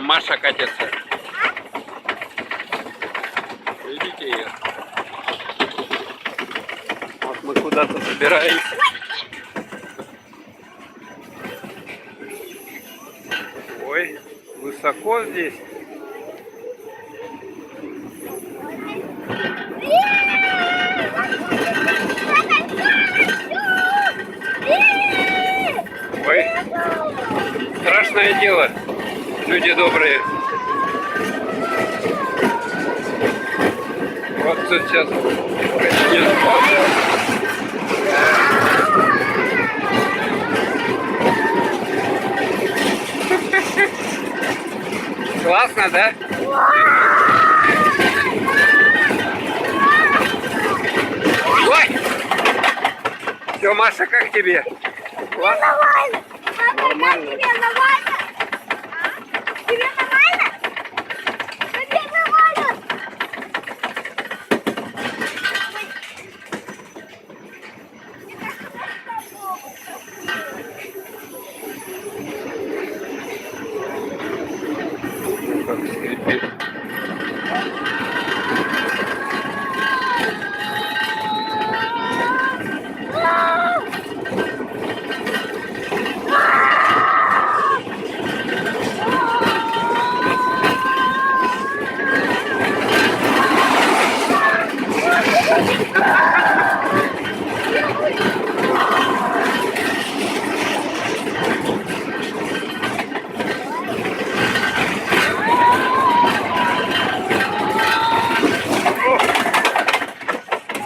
Маша катится. Видите ее? Вот мы куда-то собираемся. Ой, высоко здесь. Ой, страшное дело, люди добрые. Вот тут сейчас классно, да? Ой! Все, Маша, как тебе? Классно? Нормально. Нормально. Тебе нормально? А? Тебе нормально? Тебе нормально? Как скрипит.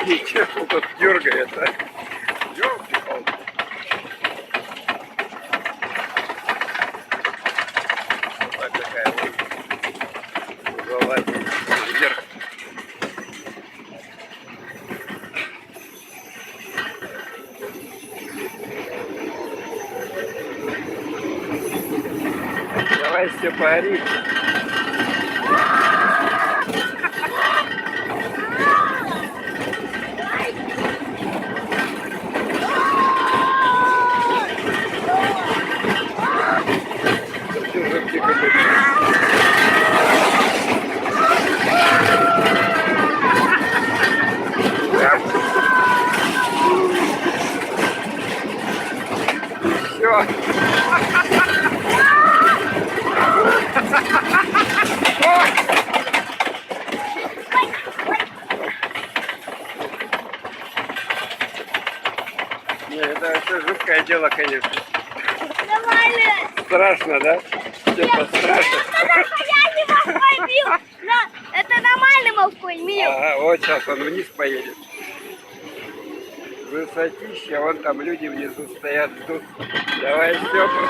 Ничего тут дергает, а? Ёлки-палки. Вот такая вот уголовая вверх. Давай, Степа, ори. Все. Не, это жуткое дело, конечно. Нормально. Страшно, да? Степа, страшно. Я не морской бил. Но это нормальный морской мил. Ага, вот сейчас он вниз поедет. Высотища, вон там люди внизу стоят, ждут. Давай, Степа.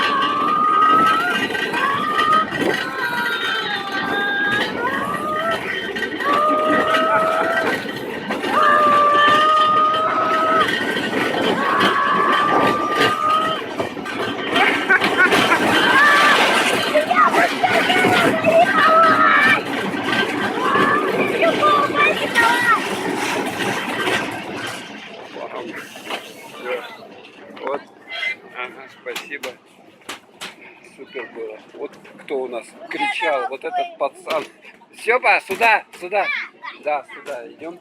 Вот, ага, спасибо. Супер было. Вот кто у нас кричал, вот этот пацан. Степа, сюда, сюда. Да, сюда, идем.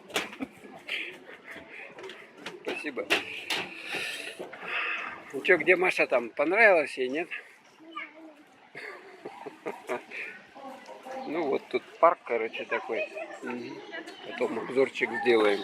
Спасибо. Ну что, где Маша там? Понравилось ей, нет? Ну вот тут парк, короче, такой. Потом обзорчик сделаем.